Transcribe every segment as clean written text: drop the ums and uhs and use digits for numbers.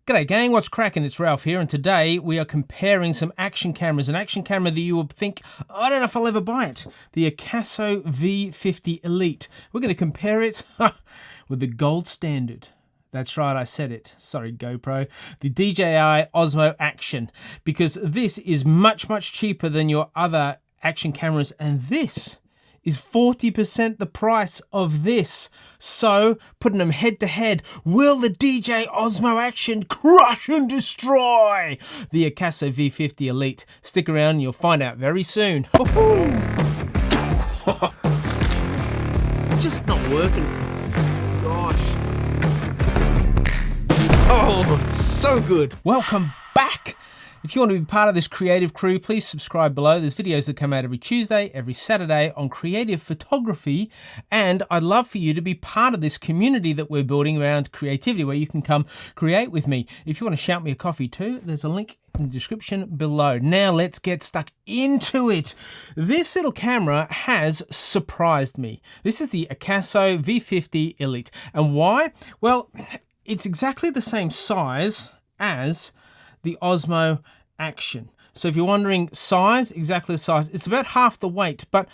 G'day gang, what's cracking? It's Ralph here, and today we are comparing some action cameras. An action camera that you would think, I don't know if I'll ever buy it. The AKASO V50 Elite. We're going to compare it with the gold standard. That's right, I said it. Sorry, GoPro. The DJI Osmo Action. Because this is much, much cheaper than your other action cameras, and this is 40% the price of this. So, putting them head to head, will the DJI Osmo Action crush and destroy the AKASO V50 Elite? Stick around and you'll find out very soon. Just not working. Gosh. Oh, it's so good. Welcome back. If you want to be part of this creative crew, please subscribe below. There's videos that come out every Tuesday, every Saturday on creative photography. And I'd love for you to be part of this community that we're building around creativity, where you can come create with me. If you want to shout me a coffee too, there's a link in the description below. Now let's get stuck into it. This little camera has surprised me. This is the AKASO V50 Elite. And why? Well, it's exactly the same size as the Osmo Action. So if you're wondering size, exactly the size, it's about half the weight, but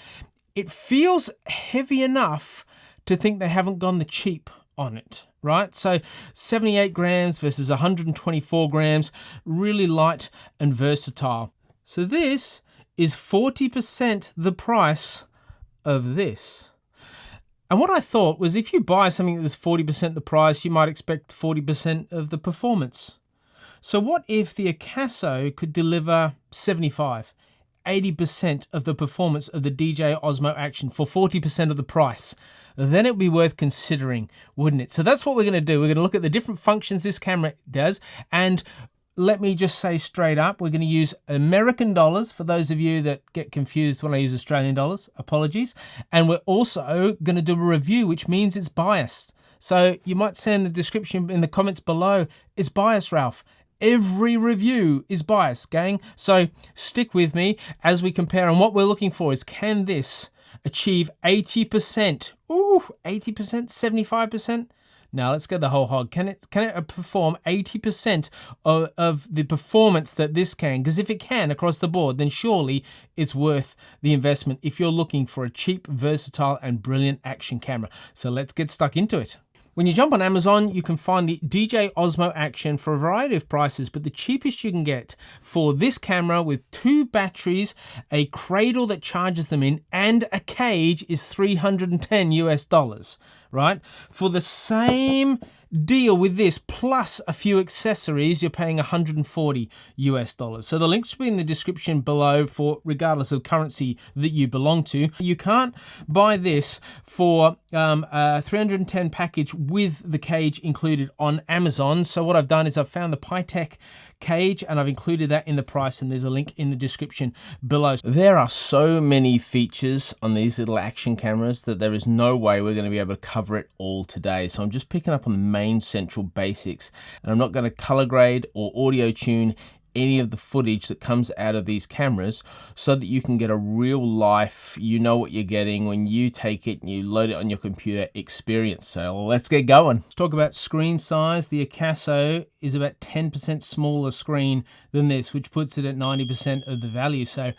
it feels heavy enough to think they haven't gone the cheap on it, right? So 78 grams versus 124 grams, really light and versatile. So this is 40% the price of this. And what I thought was, if you buy something that's 40% the price, you might expect 40% of the performance. So what if the AKASO could deliver 75, 80% of the performance of the DJI Osmo Action for 40% of the price? Then it would be worth considering, wouldn't it? So that's what we're going to do. We're going to look at the different functions this camera does. And let me just say straight up, we're going to use American dollars for those of you that get confused when I use Australian dollars. Apologies. And we're also going to do a review, which means it's biased. So you might say in the description, in the comments below, it's biased, Ralph. Every review is biased, gang. So stick with me as we compare. And what we're looking for is, can this achieve 80%? Ooh, 80%, 75%? Now let's get the whole hog. Can it perform 80% of the performance that this can? Because if it can across the board, then surely it's worth the investment if you're looking for a cheap, versatile, and brilliant action camera. So let's get stuck into it. When you jump on Amazon, you can find the DJI Osmo Action for a variety of prices, but the cheapest you can get for this camera with 2 batteries, a cradle that charges them in, and a cage is $310 US, right? For the same deal with this, plus a few accessories, you're paying $140 US. So the links will be in the description below for regardless of currency that you belong to. You can't buy this for a 310 package with the cage included on Amazon. So what I've done is I've found the Pytech cage and I've included that in the price, and there's a link in the description below. There are so many features on these little action cameras that there is no way we're going to be able to cover it all today. So I'm just picking up on the main central basics, and I'm not going to color grade or audio tune any of the footage that comes out of these cameras, so that you can get a real life, you know what you're getting when you take it and you load it on your computer experience. So let's get going. Let's talk about screen size. The AKASO is about 10% smaller screen than this, which puts it at 90% of the value. So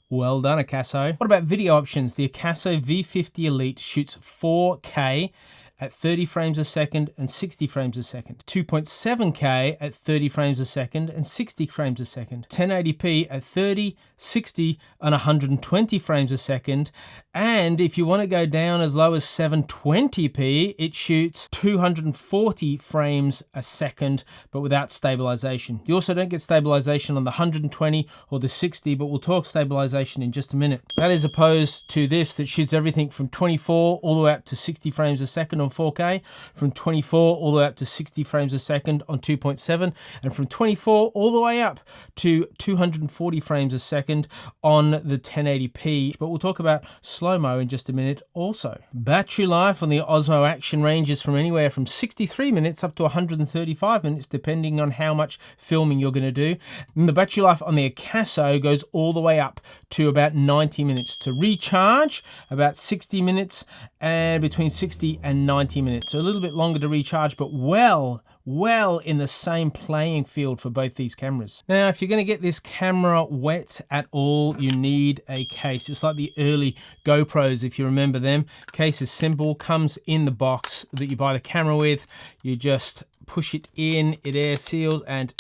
well done, AKASO. What about video options? The AKASO V50 Elite shoots 4K at 30 frames a second and 60 frames a second, 2.7K at 30 frames a second and 60 frames a second, 1080p at 30, 60 and 120 frames a second, and if you want to go down as low as 720p, it shoots 240 frames a second, but without stabilization. You also don't get stabilization on the 120 or the 60, but we'll talk stabilization in just a minute. That is opposed to this that shoots everything from 24 all the way up to 60 frames a second on 4K, from 24 all the way up to 60 frames a second on 2.7, and from 24 all the way up to 240 frames a second on the 1080p. But we'll talk about slow-mo in just a minute also. Battery life on the Osmo Action ranges from anywhere from 63 minutes up to 135 minutes, depending on how much filming you're going to do. And the battery life on the AKASO goes all the way up to about 90 minutes. To recharge, about 60 minutes, and between 60 and 90 minutes. So a little bit longer to recharge, but well well in the same playing field for both these cameras. Now, if you're going to get this camera wet at all, you need a case. It's like the early GoPros, if you remember them. Case is simple, comes in the box that you buy the camera with. You just push it in, it air seals, and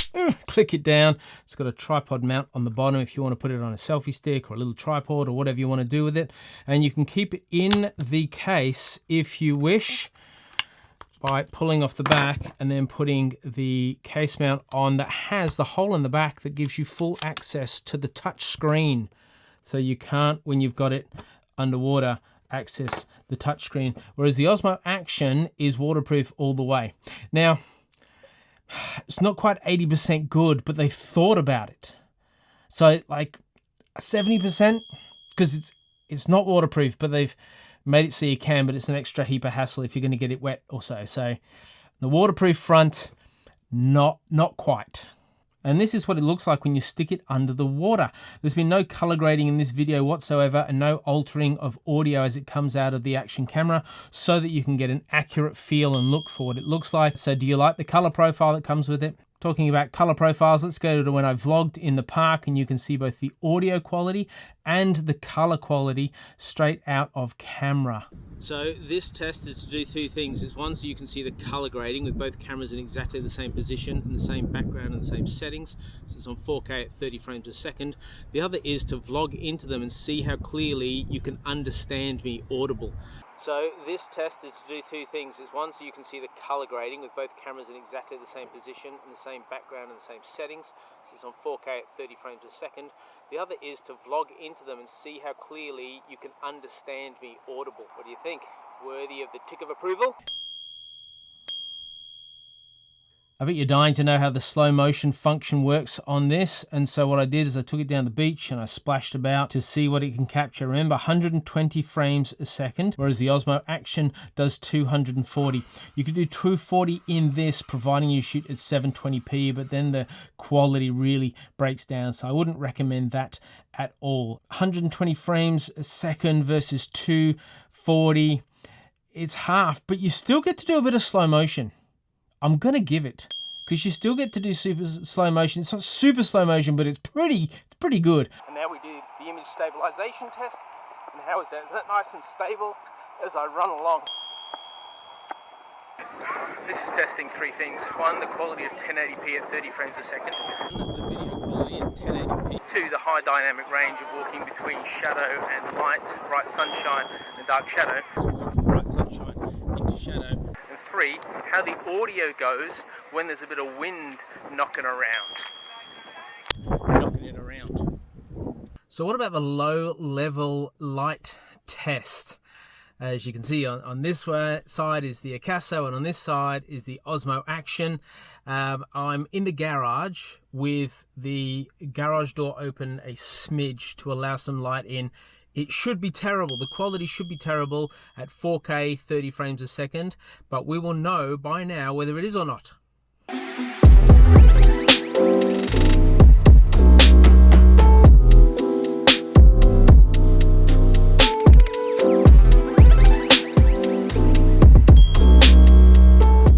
click it down. It's got a tripod mount on the bottom if you want to put it on a selfie stick or a little tripod or whatever you want to do with it. And you can keep it in the case if you wish by pulling off the back and then putting the case mount on that has the hole in the back that gives you full access to the touch screen. So you can't, when you've got it underwater, access the touch screen. Whereas the Osmo Action is waterproof all the way. Now, it's not quite 80% good, but they thought about it. So like 70%, because it's not waterproof, but they've made it so you can, but it's an extra heap of hassle if you're going to get it wet also. So the waterproof front, not quite. And this is what it looks like when you stick it under the water. There's been no color grading in this video whatsoever and no altering of audio as it comes out of the Action camera so that you can get an accurate feel and look for what it looks like. So do you like the color profile that comes with it? Talking about color profiles, let's go to when I vlogged in the park and you can see both the audio quality and the color quality straight out of camera. So this test is to do two things. It's one, so you can see the color grading with both cameras in exactly the same position and the same background and the same settings. So it's on 4K at 30 frames a second. The other is to vlog into them and see how clearly you can understand me audible. So this test is to do two things. It's one, so you can see the color grading with both cameras in exactly the same position and the same background and the same settings. So it's on 4K at 30 frames a second. The other is to vlog into them and see how clearly you can understand me audible. What do you think? Worthy of the tick of approval? I bet you're dying to know how the slow motion function works on this. And so what I did is I took it down the beach and I splashed about to see what it can capture. Remember, 120 frames a second, whereas the Osmo Action does 240. You could do 240 in this, providing you shoot at 720p, but then the quality really breaks down. So I wouldn't recommend that at all. 120 frames a second versus 240. It's half, but you still get to do a bit of slow motion. I'm going to give it, because you still get to do super slow motion. It's not super slow motion, but it's pretty good. And now we do the image stabilization test. And how is that? Is that nice and stable as I run along? This is testing three things. One, the quality of 1080p at 30 frames a second. The video quality at 1080p. Two, the high dynamic range of walking between shadow and light, bright sunshine and dark shadow. So we go from bright sunshine into shadow. And three, how the audio goes when there's a bit of wind knocking it around. So what about the low level light test? As you can see on this side is the AKASO and on this side is the Osmo Action. I'm in the garage with the garage door open a smidge to allow some light in. It should be terrible. The quality should be terrible at 4K 30 frames a second, but we will know by now whether it is or not.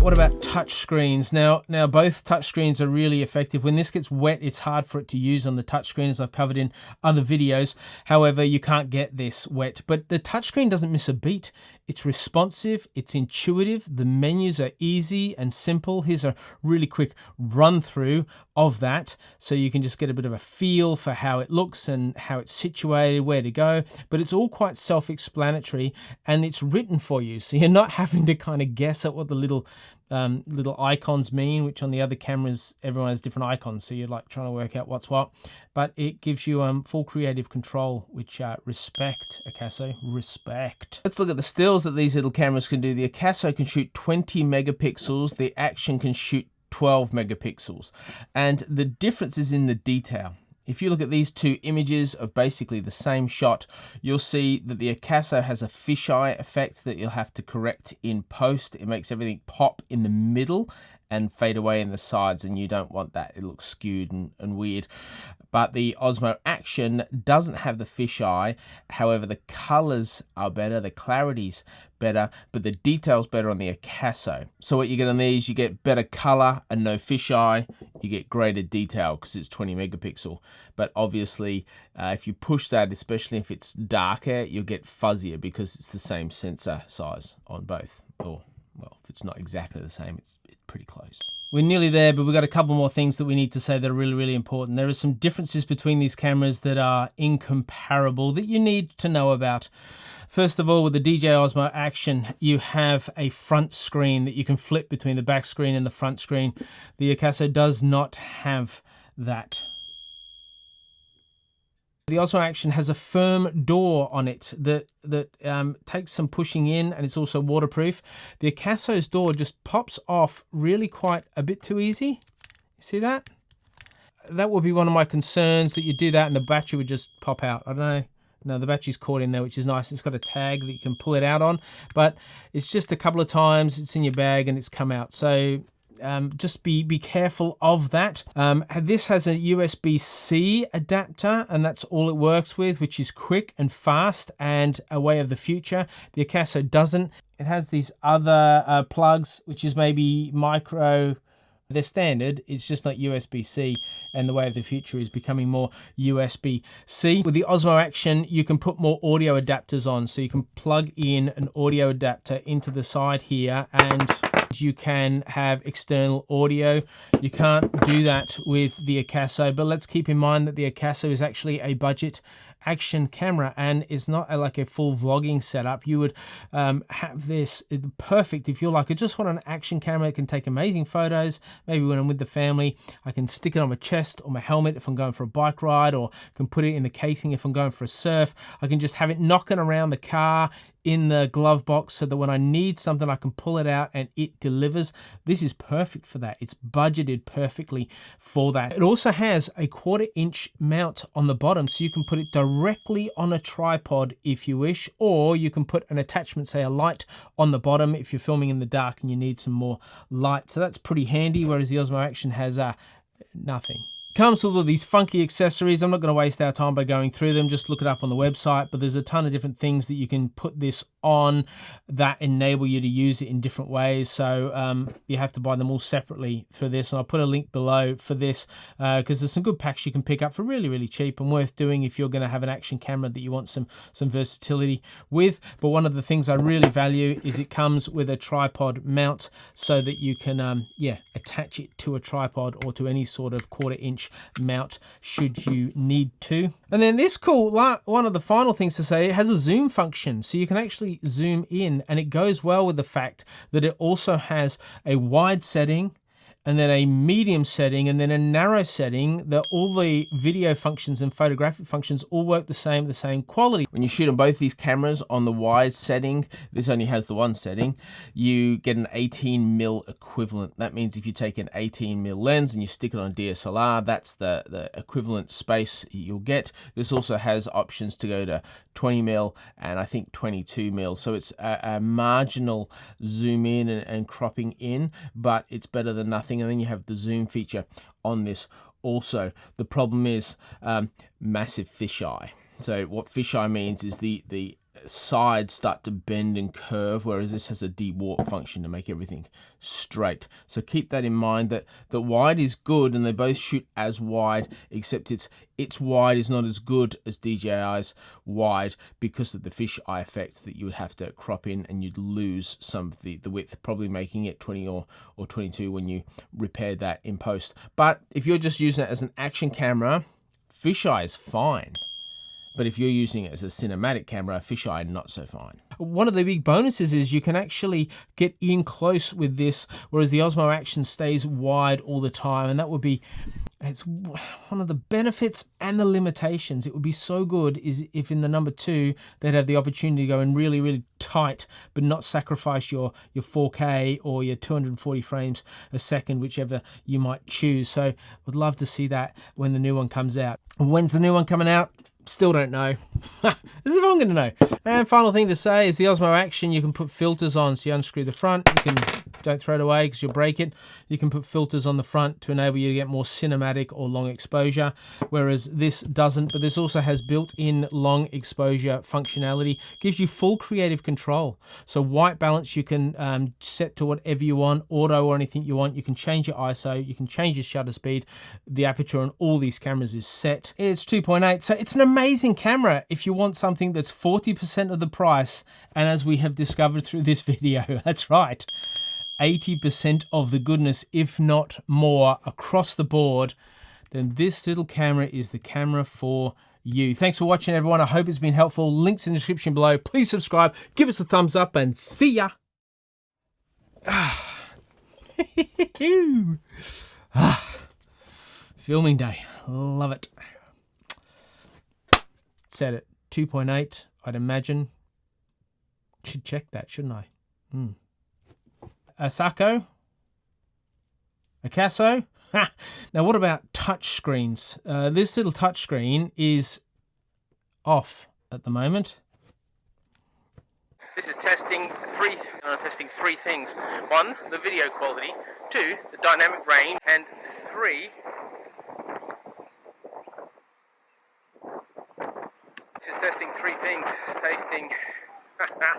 What about touch screens? Now both touch screens are really effective. When this gets wet, it's hard for it to use on the touch screen, as I've covered in other videos. However, you can't get this wet, but the touch screen doesn't miss a beat. It's responsive, it's intuitive, the menus are easy and simple. Here's a really quick run through of that, so you can just get a bit of a feel for how it looks and how it's situated, where to go, but it's all quite self-explanatory and it's written for you, so you're not having to kind of guess at what the little icons mean, which on the other cameras everyone has different icons, so you're like trying to work out what's what. But it gives you full creative control, which respect, AKASO, respect. Let's look at the stills that these little cameras can do. The AKASO can shoot 20 megapixels, the Action can shoot 12 megapixels, and the difference is in the detail. If you look at these two images of basically the same shot, you'll see that the AKASO has a fisheye effect that you'll have to correct in post. It makes everything pop in the middle, and fade away in the sides, and you don't want that. It looks skewed and weird. But the Osmo Action doesn't have the fisheye. However, the colors are better, the clarity's better, but the detail's better on the AKASO. So what you get on these, you get better color and no fisheye. You get greater detail because it's 20 megapixel. But obviously, if you push that, especially if it's darker, you'll get fuzzier because it's the same sensor size on both. Or, well, if it's not exactly the same, it's pretty close. We're nearly there, but we've got a couple more things that we need to say that are really, really important. There are some differences between these cameras that are incomparable that you need to know about. First of all, with the DJI Osmo Action, you have a front screen that you can flip between the back screen and the front screen. The AKASO does not have that. The Osmo Action has a firm door on it that takes some pushing in, and it's also waterproof. The AKASO's door just pops off really quite a bit too easy. You see that? That would be one of my concerns, that you do that and the battery would just pop out. I don't know. No, the battery's caught in there, which is nice. It's got a tag that you can pull it out on, but it's just a couple of times it's in your bag and it's come out. So just be careful of that. This has a USB-C adapter, and that's all it works with, which is quick and fast and a way of the future. The AKASO doesn't. It has these other plugs, which is maybe micro. They're standard, it's just not USB-C, and the way of the future is becoming more USB-C. With the Osmo Action, you can put more audio adapters on, so you can plug in an audio adapter into the side here, and you can have external audio. You can't do that with the AKASO, but let's keep in mind that the AKASO is actually a budget action camera and is not like a full vlogging setup. You would have this perfect if you're like, I just want an action camera that can take amazing photos. Maybe when I'm with the family, I can stick it on my chest or my helmet if I'm going for a bike ride, or can put it in the casing if I'm going for a surf. I can just have it knocking around the car in the glove box so that when I need something I can pull it out and it delivers. This is perfect for that. It's budgeted perfectly for that. It also has a 1/4 inch mount on the bottom, so you can put it directly on a tripod if you wish, or you can put an attachment, say a light, on the bottom if you're filming in the dark and you need some more light. So that's pretty handy, whereas the Osmo Action has nothing. Comes with all these funky accessories. I'm not going to waste our time by going through them. Just look it up on the website, but there's a ton of different things that you can put this on that enable you to use it in different ways. So you have to buy them all separately for this, and I'll put a link below for this because there's some good packs you can pick up for really, really cheap and worth doing if you're going to have an action camera that you want some versatility with. But one of the things I really value is it comes with a tripod mount so that you can attach it to a tripod or to any sort of 1/4 inch mount should you need to. And then this cool, one of the final things to say, it has a zoom function, so you can actually zoom in, and it goes well with the fact that it also has a wide setting, and then a medium setting, and then a narrow setting, that all the video functions and photographic functions all work the same quality. When you shoot on both these cameras on the wide setting, this only has the one setting, you get an 18mm equivalent. That means if you take an 18mm lens and you stick it on DSLR, that's the equivalent space you'll get. This also has options to go to 20mm and I think 22mm, so it's a marginal zoom in and cropping in, but it's better than nothing. And then you have the zoom feature on this also. The problem is massive fisheye. So what fisheye means is the sides start to bend and curve, whereas this has a de-warp function to make everything straight. So keep that in mind, that the wide is good and they both shoot as wide, except its wide is not as good as DJI's wide because of the fisheye effect that you would have to crop in, and you'd lose some of the width, probably making it 20 or 22 when you repaired that in post. But if you're just using it as an action camera, fisheye is fine. But if you're using it as a cinematic camera, fisheye, not so fine. One of the big bonuses is you can actually get in close with this, whereas the Osmo Action stays wide all the time, and that would be, it's one of the benefits and the limitations. It would be so good is if in the number 2 they'd have the opportunity to go in really, really tight, but not sacrifice your 4K or your 240 frames a second, whichever you might choose. So I'd love to see that when the new one comes out. When's the new one coming out? Still don't know. As if I'm going to know. And final thing to say is the Osmo Action, you can put filters on. So you unscrew the front, don't throw it away because you'll break it. You can put filters on the front to enable you to get more cinematic or long exposure, whereas this doesn't. But this also has built-in long exposure functionality. Gives you full creative control. So white balance you can set to whatever you want, auto or anything you want. You can change your ISO, you can change your shutter speed. The aperture on all these cameras is set. It's 2.8, so it's an amazing camera if you want something that's 40% of the price, and as we have discovered through this video, that's right, 80% of the goodness, if not more, across the board, then this little camera is the camera for you. Thanks for watching, everyone. I hope it's been helpful. Links in the description below. Please subscribe, give us a thumbs up, and see ya. Filming day. Love it. Set at 2.8, I'd imagine. Should check that, shouldn't I? AKASO? Now what about touch screens? This little touch screen is off at the moment. This is testing three things. 1, the video quality. 2, the dynamic range. And 3, this is testing 3 things. It's tasting